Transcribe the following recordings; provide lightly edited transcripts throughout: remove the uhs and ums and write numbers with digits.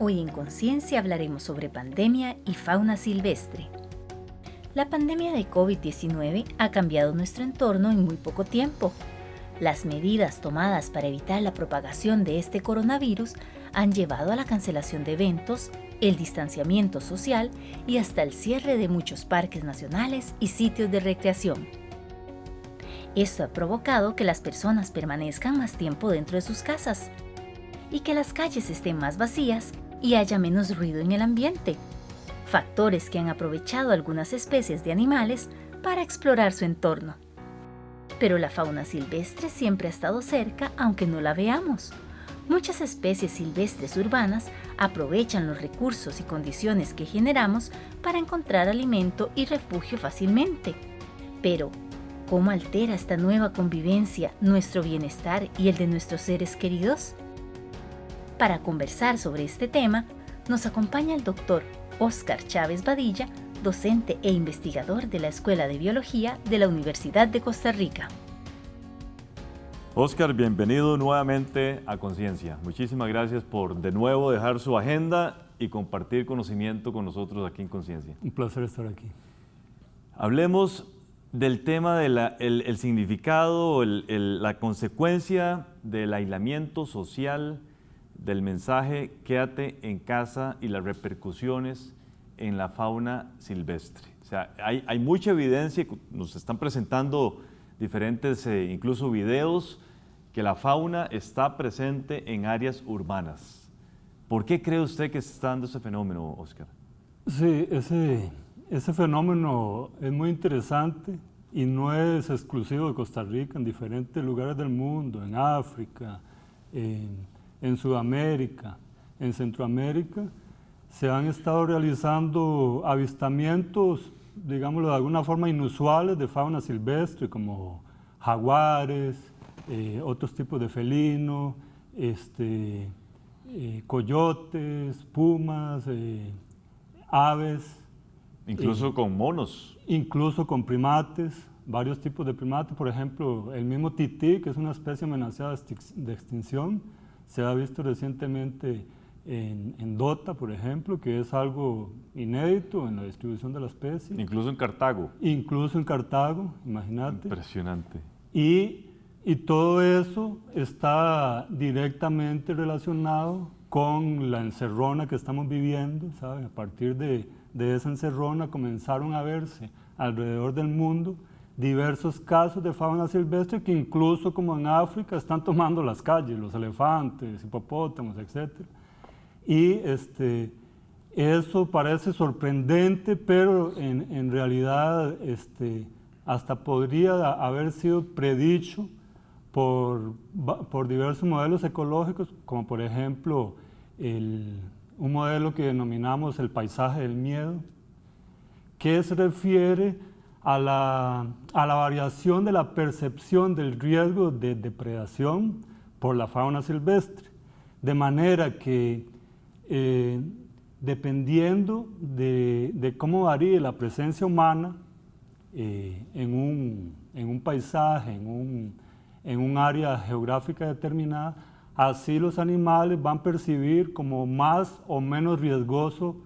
Hoy en Conciencia hablaremos sobre pandemia y fauna silvestre. La pandemia de COVID-19 ha cambiado nuestro entorno en muy poco tiempo. Las medidas tomadas para evitar la propagación de este coronavirus han llevado a la cancelación de eventos, el distanciamiento social y hasta el cierre de muchos parques nacionales y sitios de recreación. Esto ha provocado que las personas permanezcan más tiempo dentro de sus casas y que las calles estén más vacías y haya menos ruido en el ambiente, factores que han aprovechado algunas especies de animales para explorar su entorno. Pero la fauna silvestre siempre ha estado cerca, aunque no la veamos. Muchas especies silvestres urbanas aprovechan los recursos y condiciones que generamos para encontrar alimento y refugio fácilmente. Pero, ¿cómo altera esta nueva convivencia nuestro bienestar y el de nuestros seres queridos? Para conversar sobre este tema, nos acompaña el doctor Óscar Chávez Badilla, docente e investigador de la Escuela de Biología de la Universidad de Costa Rica. Óscar, bienvenido nuevamente a Conciencia. Muchísimas gracias por de nuevo dejar su agenda y compartir conocimiento con nosotros aquí en Conciencia. Un placer estar aquí. Hablemos del tema del significado, la consecuencia del aislamiento social, del mensaje quédate en casa y las repercusiones en la fauna silvestre. O sea, hay mucha evidencia, nos están presentando diferentes incluso videos, que la fauna está presente en áreas urbanas. ¿Por qué cree usted que se está dando ese fenómeno, Óscar? Sí, ese fenómeno es muy interesante y no es exclusivo de Costa Rica, en diferentes lugares del mundo, en África, en Sudamérica, en Centroamérica, se han estado realizando avistamientos, digámoslo de alguna forma, inusuales de fauna silvestre, como jaguares, otros tipos de felinos, coyotes, pumas, aves. Incluso con monos. Incluso con primates, varios tipos de primates. Por ejemplo, el mismo tití, que es una especie amenazada de extinción, se ha visto recientemente en Dota, por ejemplo, que es algo inédito en la distribución de la especie. Incluso en Cartago. Incluso en Cartago, imagínate. Impresionante. Y todo eso está directamente relacionado con la encerrona que estamos viviendo, ¿sabe? A partir de esa encerrona comenzaron a verse alrededor del mundo diversos casos de fauna silvestre que incluso como en África están tomando las calles, los elefantes, hipopótamos, etc. Y eso parece sorprendente, pero en realidad hasta podría haber sido predicho por diversos modelos ecológicos, como por ejemplo un modelo que denominamos el paisaje del miedo, que se refiere a la variación de la percepción del riesgo de depredación por la fauna silvestre, de manera que dependiendo de cómo varíe la presencia humana en un paisaje, en un área geográfica determinada, así los animales van a percibir como más o menos riesgoso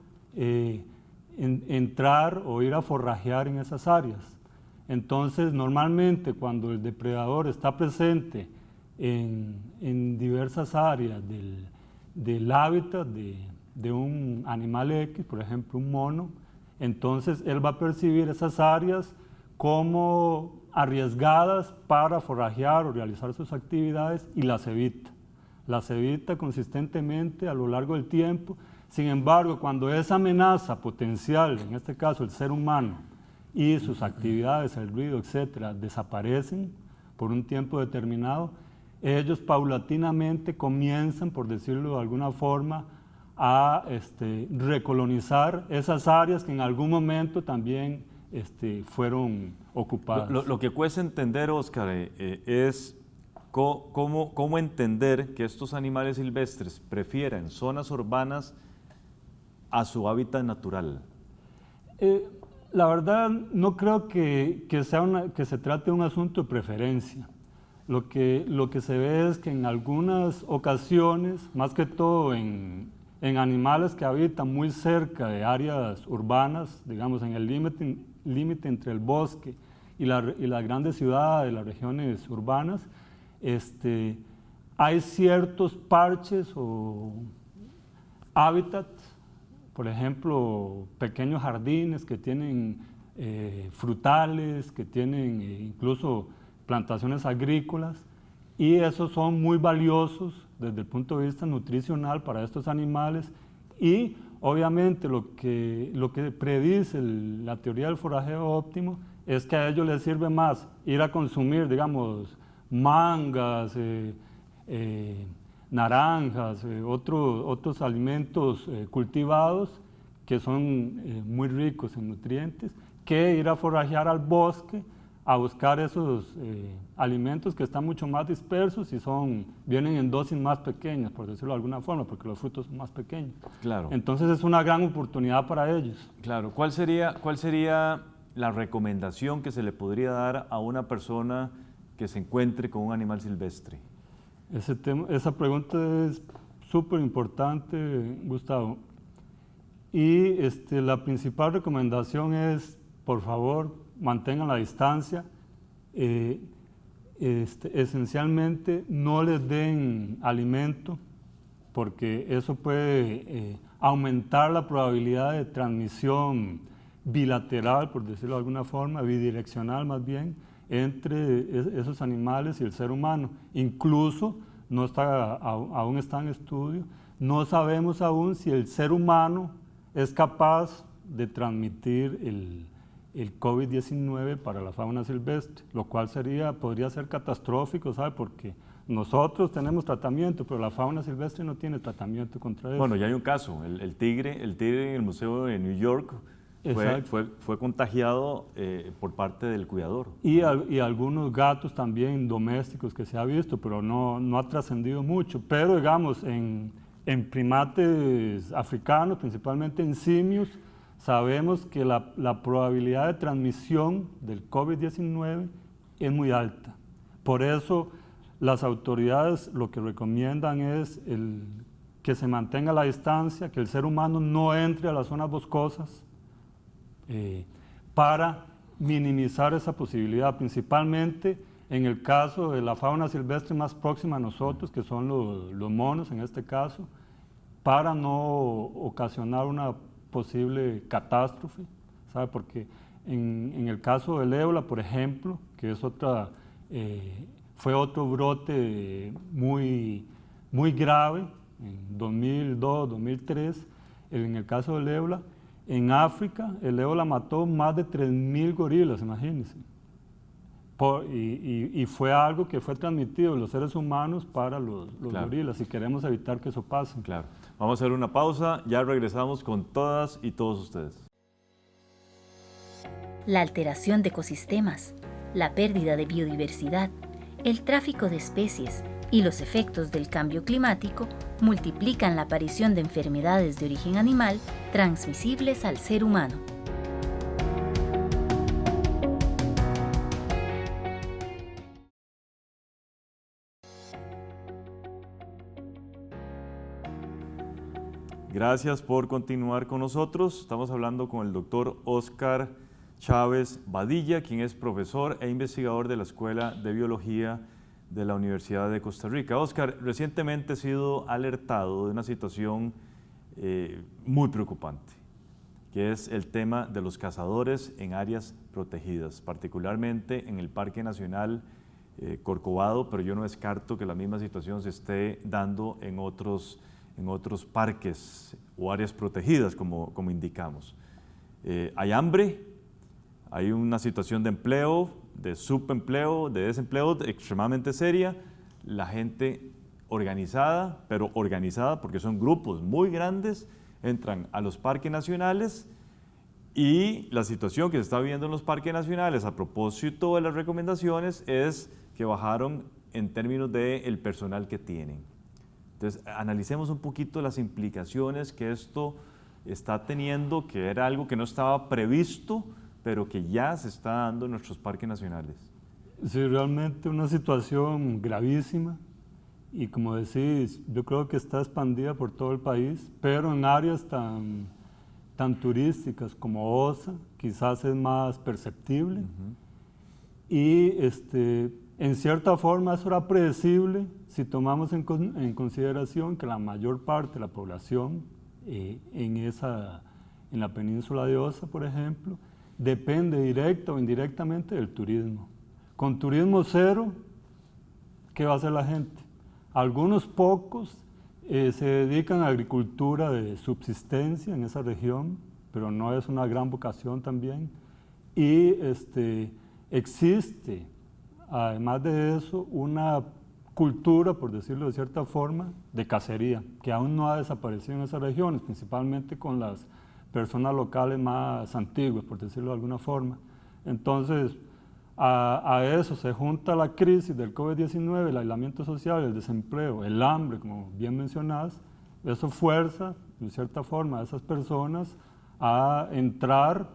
entrar o ir a forrajear en esas áreas. Entonces, normalmente cuando el depredador está presente en diversas áreas del hábitat de un animal X, por ejemplo un mono, entonces él va a percibir esas áreas como arriesgadas para forrajear o realizar sus actividades y las evita consistentemente a lo largo del tiempo. Sin embargo, cuando esa amenaza potencial, en este caso el ser humano, y sus actividades, el ruido, etcétera, desaparecen por un tiempo determinado, ellos paulatinamente comienzan, por decirlo de alguna forma, a recolonizar esas áreas que en algún momento también fueron ocupadas. Lo que cuesta entender, Óscar, es cómo entender que estos animales silvestres prefieren zonas urbanas a su hábitat natural. La verdad, no creo que se trate de un asunto de preferencia. Lo que se ve es que en algunas ocasiones, más que todo en en animales que habitan muy cerca de áreas urbanas, digamos en el límite entre el bosque y las grandes ciudades, las regiones urbanas, hay ciertos parches o hábitats, por ejemplo, pequeños jardines que tienen frutales, que tienen incluso plantaciones agrícolas, y esos son muy valiosos desde el punto de vista nutricional para estos animales, y obviamente lo que predice la teoría del forajeo óptimo es que a ellos les sirve más ir a consumir, digamos, mangas, naranjas, otros alimentos cultivados que son muy ricos en nutrientes, que ir a forrajear al bosque a buscar esos alimentos que están mucho más dispersos y vienen en dosis más pequeñas, por decirlo de alguna forma, porque los frutos son más pequeños. Claro. Entonces es una gran oportunidad para ellos. Claro. ¿Cuál sería la recomendación que se le podría dar a una persona que se encuentre con un animal silvestre? Esa pregunta es súper importante, Gustavo. Y la principal recomendación es, por favor, mantengan la distancia. Esencialmente, no les den alimento, porque eso puede aumentar la probabilidad de transmisión bilateral, por decirlo de alguna forma, bidireccional más bien, entre esos animales y el ser humano. Incluso, aún está en estudio, no sabemos aún si el ser humano es capaz de transmitir el COVID-19 para la fauna silvestre, lo cual podría ser catastrófico, ¿sabe? Porque nosotros tenemos tratamiento, pero la fauna silvestre no tiene tratamiento contra eso. Bueno, ya hay un caso, el tigre en el Museo de New York fue contagiado por parte del cuidador. Y algunos gatos también domésticos que se ha visto, pero no ha trascendido mucho. Pero digamos, en primates africanos, principalmente en simios, sabemos que la probabilidad de transmisión del COVID-19 es muy alta. Por eso las autoridades lo que recomiendan es que se mantenga la distancia, que el ser humano no entre a las zonas boscosas, para minimizar esa posibilidad, principalmente en el caso de la fauna silvestre más próxima a nosotros, que son los monos en este caso, para no ocasionar una posible catástrofe, ¿sabe? Porque en el caso del ébola, por ejemplo, que es fue otro brote muy, muy grave en 2002, 2003, en el caso del ébola, en África, el ébola mató más de 3.000 gorilas, imagínense. Y fue algo que fue transmitido de los seres humanos para los Claro. gorilas, y queremos evitar que eso pase. Claro. Vamos a hacer una pausa, ya regresamos con todas y todos ustedes. La alteración de ecosistemas, la pérdida de biodiversidad, el tráfico de especies y los efectos del cambio climático multiplican la aparición de enfermedades de origen animal transmisibles al ser humano. Gracias por continuar con nosotros. Estamos hablando con el doctor Óscar Chávez Badilla, quien es profesor e investigador de la Escuela de Biología de la Universidad de Costa Rica. Óscar, recientemente he sido alertado de una situación muy preocupante, que es el tema de los cazadores en áreas protegidas, particularmente en el Parque Nacional Corcovado, pero yo no descarto que la misma situación se esté dando en otros parques o áreas protegidas, como indicamos. Hay hambre, hay una situación de empleo, de subempleo, de desempleo extremadamente seria, la gente organizada, pero organizada porque son grupos muy grandes, entran a los parques nacionales, y la situación que se está viendo en los parques nacionales a propósito de las recomendaciones es que bajaron en términos del personal que tienen. Entonces, analicemos un poquito las implicaciones que esto está teniendo, que era algo que no estaba previsto, pero que ya se está dando en nuestros parques nacionales. Sí, realmente una situación gravísima, y como decís, yo creo que está expandida por todo el país, pero en áreas tan turísticas como Osa, quizás es más perceptible. Y en cierta forma eso era predecible si tomamos en consideración que la mayor parte de la población en la península de Osa, por ejemplo, depende directa o indirectamente del turismo. Con turismo cero, ¿qué va a hacer la gente? Algunos pocos se dedican a agricultura de subsistencia en esa región, pero no es una gran vocación también. Y existe, además de eso, una cultura, por decirlo de cierta forma, de cacería, que aún no ha desaparecido en esas regiones, principalmente con las personas locales más antiguas, por decirlo de alguna forma. Entonces, a eso se junta la crisis del COVID-19, el aislamiento social, el desempleo, el hambre, como bien mencionás. Eso fuerza, de cierta forma, a esas personas a entrar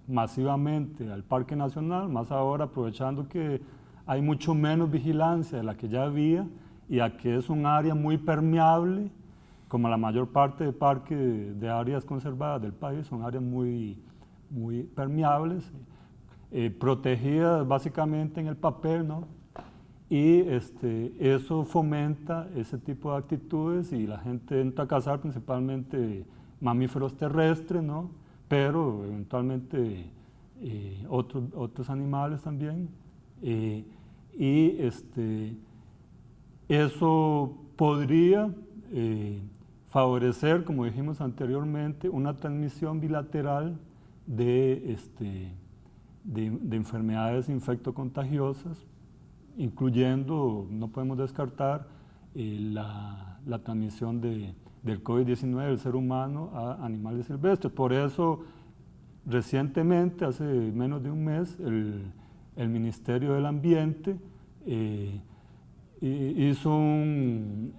masivamente al Parque Nacional, más ahora aprovechando que hay mucho menos vigilancia de la que ya había y a que es un área muy permeable, como la mayor parte de parques de áreas conservadas del país, son áreas muy permeables, protegidas básicamente en el papel, ¿no? Y eso fomenta ese tipo de actitudes y la gente entra a cazar principalmente mamíferos terrestres, ¿no? Pero eventualmente otros animales también. Eso podría favorecer, como dijimos anteriormente, una transmisión bilateral de enfermedades infectocontagiosas, incluyendo, no podemos descartar, la transmisión del COVID-19 del ser humano a animales silvestres. Por eso, recientemente, hace menos de un mes, el Ministerio del Ambiente hizo un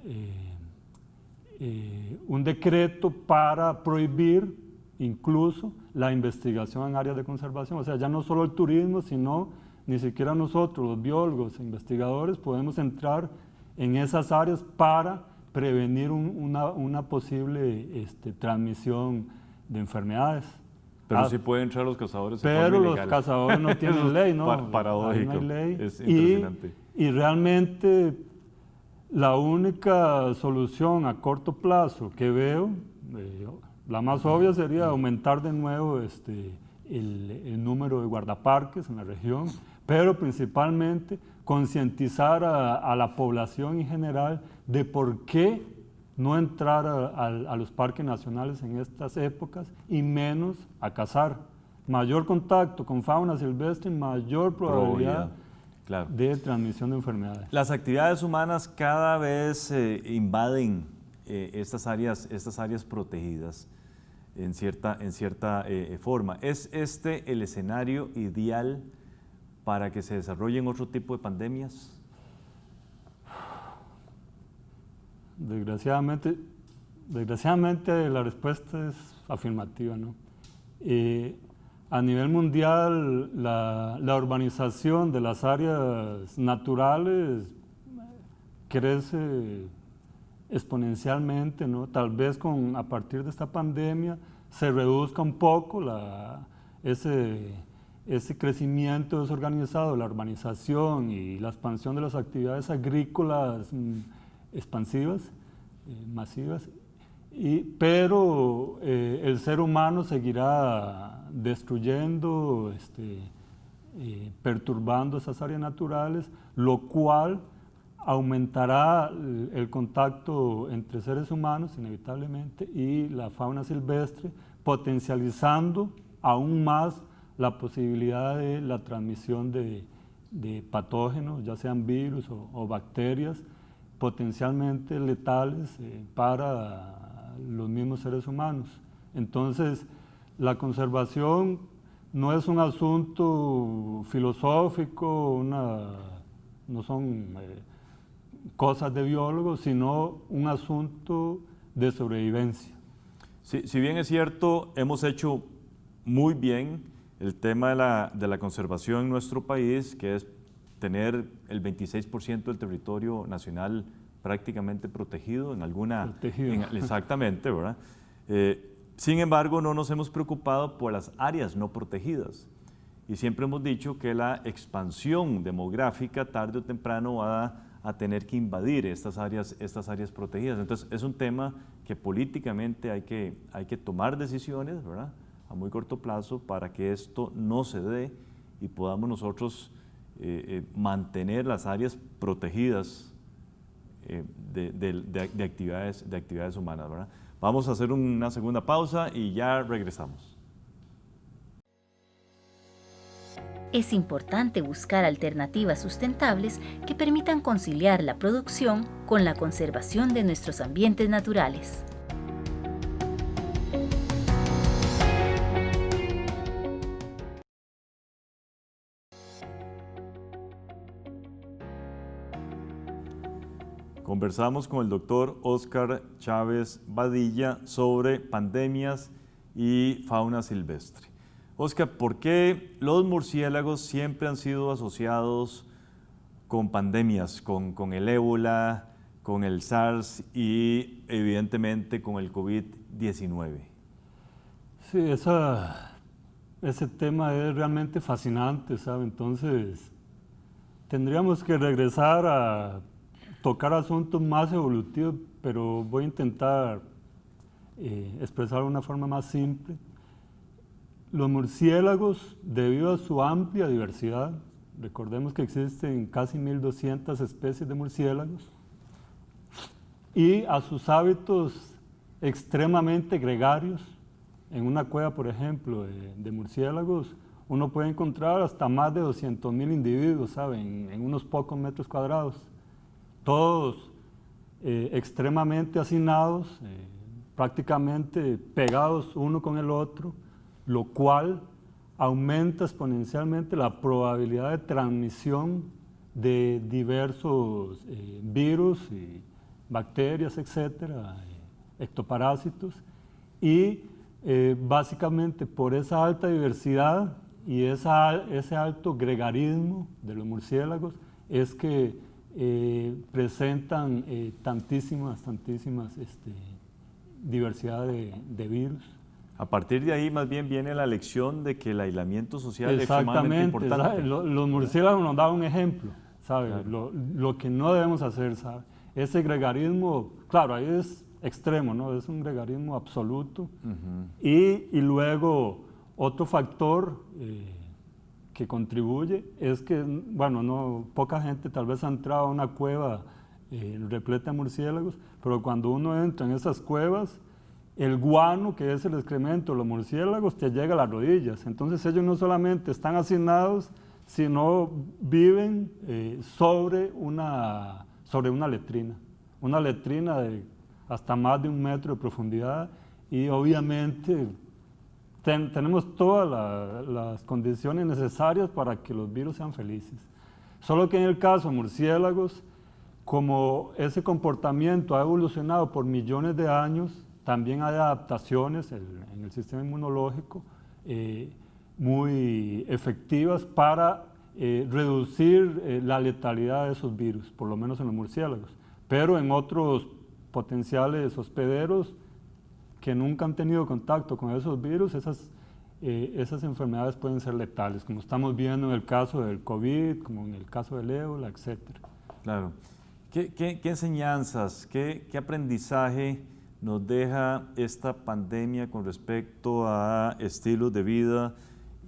decreto para prohibir incluso la investigación en áreas de conservación. O sea, ya no solo el turismo, sino ni siquiera nosotros, los biólogos e investigadores, podemos entrar en esas áreas para prevenir una posible transmisión de enfermedades. Pero sí pueden entrar los cazadores en pero forma los ilegal. cazadores no tienen ley, ¿no? Paradójico. No hay ley. Es impresionante. Y realmente la única solución a corto plazo que veo, la más obvia sería aumentar de nuevo el número de guardaparques en la región, pero principalmente concientizar a la población en general de por qué no entrar a los parques nacionales en estas épocas y menos a cazar. Mayor contacto con fauna silvestre, mayor probabilidad claro, de transmisión de enfermedades. Las actividades humanas cada vez invaden estas áreas protegidas en cierta forma. ¿Es este el escenario ideal para que se desarrollen otro tipo de pandemias? Desgraciadamente la respuesta es afirmativa, ¿no? A nivel mundial, la urbanización de las áreas naturales crece exponencialmente, ¿no? Tal vez a partir de esta pandemia se reduzca un poco ese crecimiento desorganizado de la urbanización y la expansión de las actividades agrícolas expansivas, masivas, pero el ser humano seguirá destruyendo, perturbando esas áreas naturales, lo cual aumentará el contacto entre seres humanos, inevitablemente, y la fauna silvestre, potencializando aún más la posibilidad de la transmisión de patógenos, ya sean virus o bacterias, potencialmente letales para los mismos seres humanos. Entonces, la conservación no es un asunto filosófico, no son cosas de biólogos, sino un asunto de sobrevivencia. Sí, si bien es cierto, hemos hecho muy bien el tema de la conservación en nuestro país, que es tener el 26% del territorio nacional prácticamente protegido en alguna... Protegido. Exactamente, ¿verdad? Sin embargo, no nos hemos preocupado por las áreas no protegidas. Y siempre hemos dicho que la expansión demográfica tarde o temprano va a tener que invadir estas áreas protegidas. Entonces, es un tema que políticamente hay que tomar decisiones, ¿verdad?, a muy corto plazo para que esto no se dé y podamos nosotros mantener las áreas protegidas de actividades humanas, ¿verdad? Vamos a hacer una segunda pausa y ya regresamos. Es importante buscar alternativas sustentables que permitan conciliar la producción con la conservación de nuestros ambientes naturales. Conversamos con el doctor Óscar Chávez Badilla sobre pandemias y fauna silvestre. Óscar, ¿por qué los murciélagos siempre han sido asociados con pandemias, con el ébola, con el SARS y evidentemente con el COVID-19? Sí, ese tema es realmente fascinante, ¿sabe? Entonces, tendríamos que regresar a tocar asuntos más evolutivos, pero voy a intentar expresarlo de una forma más simple. Los murciélagos, debido a su amplia diversidad, recordemos que existen casi 1.200 especies de murciélagos, y a sus hábitos extremadamente gregarios. En una cueva, por ejemplo, de murciélagos, uno puede encontrar hasta más de 200.000 individuos, ¿saben?, en unos pocos metros cuadrados. Todos extremadamente hacinados, prácticamente pegados uno con el otro, lo cual aumenta exponencialmente la probabilidad de transmisión de diversos virus, y bacterias, etcétera, ectoparásitos, y básicamente por esa alta diversidad y ese alto gregarismo de los murciélagos es que presentan tantísimas diversidad de virus. A partir de ahí más bien viene la lección de que el aislamiento social es extremadamente importante. Los murciélagos nos dan un ejemplo, ¿sabe? Claro. Lo que no debemos hacer, ¿sabe? Ese gregarismo, claro, ahí es extremo, ¿no? Es un gregarismo absoluto. Y luego otro factor que contribuye es que, bueno, poca gente tal vez ha entrado a una cueva repleta de murciélagos, pero cuando uno entra en esas cuevas, el guano, que es el excremento de los murciélagos, te llega a las rodillas. Entonces ellos no solamente están hacinados, sino viven sobre una letrina de hasta más de 1 metro de profundidad, y obviamente tenemos todas las condiciones necesarias para que los virus sean felices. Solo que en el caso de murciélagos, como ese comportamiento ha evolucionado por millones de años, también hay adaptaciones en el sistema inmunológico muy efectivas para reducir la letalidad de esos virus, por lo menos en los murciélagos. Pero en otros potenciales hospederos que nunca han tenido contacto con esos virus, esas enfermedades pueden ser letales, como estamos viendo en el caso del COVID, como en el caso del ébola, etc. Claro. ¿Qué enseñanzas, qué aprendizaje nos deja esta pandemia con respecto a estilos de vida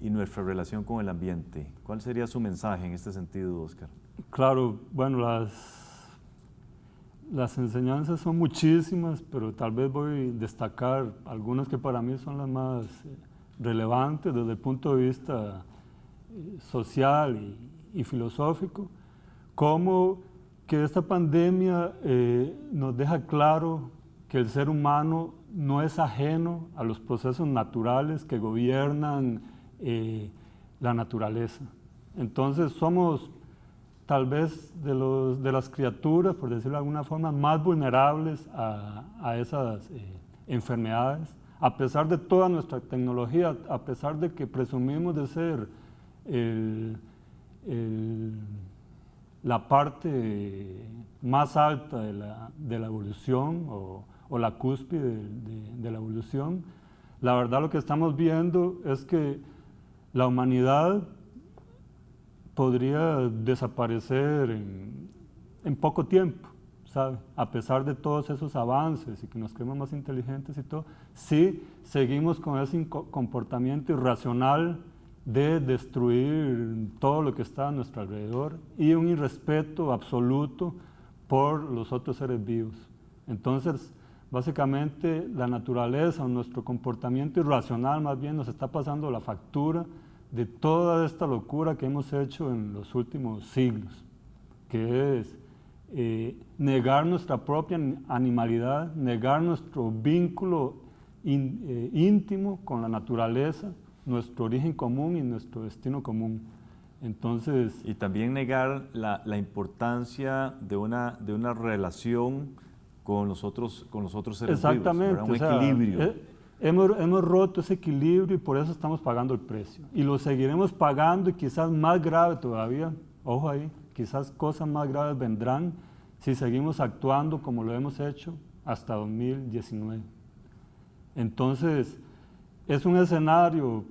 y nuestra relación con el ambiente? ¿Cuál sería su mensaje en este sentido, Óscar? Claro, bueno, las enseñanzas son muchísimas, pero tal vez voy a destacar algunas que para mí son las más relevantes desde el punto de vista social y filosófico, como que esta pandemia nos deja claro que el ser humano no es ajeno a los procesos naturales que gobiernan la naturaleza. Entonces somos tal vez de las criaturas, por decirlo de alguna forma, más vulnerables a esas enfermedades, a pesar de toda nuestra tecnología, a pesar de que presumimos de ser la parte más alta de la evolución o la cúspide de la evolución, la verdad lo que estamos viendo es que la humanidad podría desaparecer en poco tiempo, ¿sabe? A pesar de todos esos avances y que nos creemos más inteligentes y todo, sí seguimos con ese comportamiento irracional de destruir todo lo que está a nuestro alrededor y un irrespeto absoluto por los otros seres vivos. Entonces, básicamente la naturaleza o nuestro comportamiento irracional más bien nos está pasando la factura de toda esta locura que hemos hecho en los últimos siglos, que es negar nuestra propia animalidad, negar nuestro vínculo íntimo con la naturaleza, nuestro origen común y nuestro destino común. Entonces, y también negar la importancia de una relación con los otros seres exactamente, vivos, un equilibrio. Hemos roto ese equilibrio y por eso estamos pagando el precio. Y lo seguiremos pagando y quizás más grave todavía, ojo ahí, quizás cosas más graves vendrán si seguimos actuando como lo hemos hecho hasta 2019. Entonces, es un escenario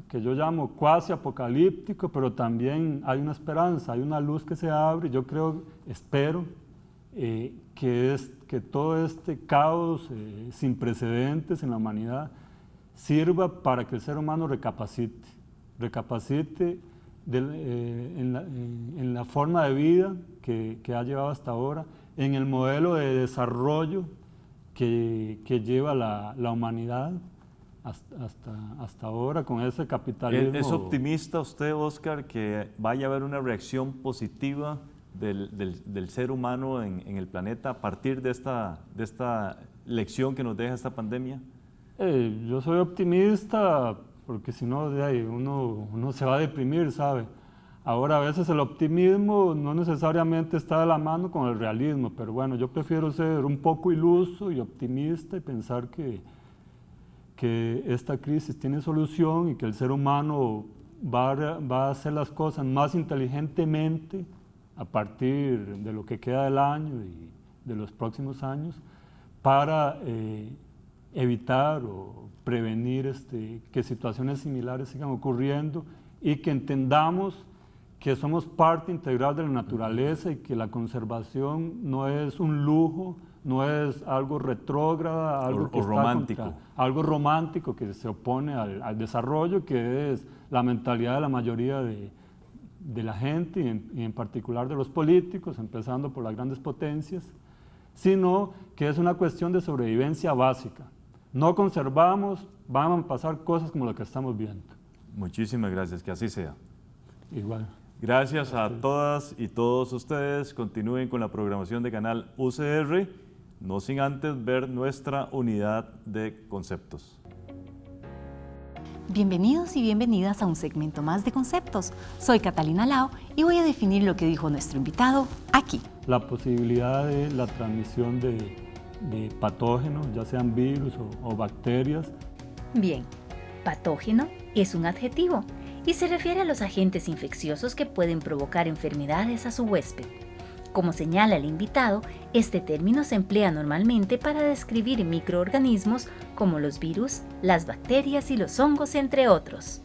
que yo llamo cuasi apocalíptico, pero también hay una esperanza, hay una luz que se abre. Yo creo, espero, que todo este caos sin precedentes en la humanidad sirva para que el ser humano recapacite en la forma de vida que ha llevado hasta ahora, en el modelo de desarrollo que lleva la humanidad hasta ahora con ese capitalismo. ¿Es optimista usted, Oscar, que vaya a haber una reacción positiva del ser humano en el planeta a partir de esta lección que nos deja esta pandemia? Yo soy optimista porque si no uno se va a deprimir, ¿sabe? Ahora a veces el optimismo no necesariamente está de la mano con el realismo, pero bueno, yo prefiero ser un poco iluso y optimista y pensar que esta crisis tiene solución y que el ser humano va a hacer las cosas más inteligentemente a partir de lo que queda del año y de los próximos años para evitar o prevenir que situaciones similares sigan ocurriendo y que entendamos que somos parte integral de la naturaleza y que la conservación no es un lujo, no es algo retrógrada, algo que romántico. Algo romántico que se opone al desarrollo, que es la mentalidad de la mayoría de la gente y en particular de los políticos, empezando por las grandes potencias, sino que es una cuestión de sobrevivencia básica. No conservamos, van a pasar cosas como lo que estamos viendo. Muchísimas gracias, que así sea. Igual. Gracias a todas y todos ustedes. Continúen con la programación de Canal UCR, no sin antes ver nuestra unidad de conceptos. Bienvenidos y bienvenidas a un segmento más de Conceptos. Soy Catalina Lao y voy a definir lo que dijo nuestro invitado aquí. La posibilidad de la transmisión de patógenos, ya sean virus o bacterias. Bien, patógeno es un adjetivo y se refiere a los agentes infecciosos que pueden provocar enfermedades a su huésped. Como señala el invitado, este término se emplea normalmente para describir microorganismos como los virus, las bacterias y los hongos, entre otros.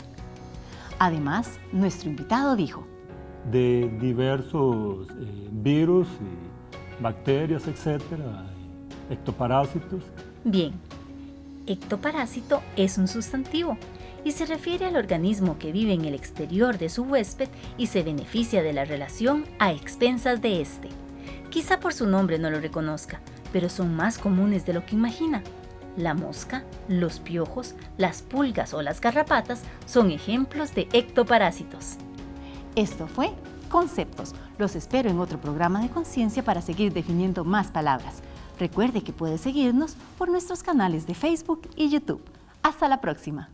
Además, nuestro invitado dijo: de diversos virus, y bacterias, etcétera, ectoparásitos. Bien, ectoparásito es un sustantivo y se refiere al organismo que vive en el exterior de su huésped y se beneficia de la relación a expensas de éste. Quizá por su nombre no lo reconozca, pero son más comunes de lo que imagina. La mosca, los piojos, las pulgas o las garrapatas son ejemplos de ectoparásitos. Esto fue Conceptos. Los espero en otro programa de conciencia para seguir definiendo más palabras. Recuerde que puede seguirnos por nuestros canales de Facebook y YouTube. Hasta la próxima.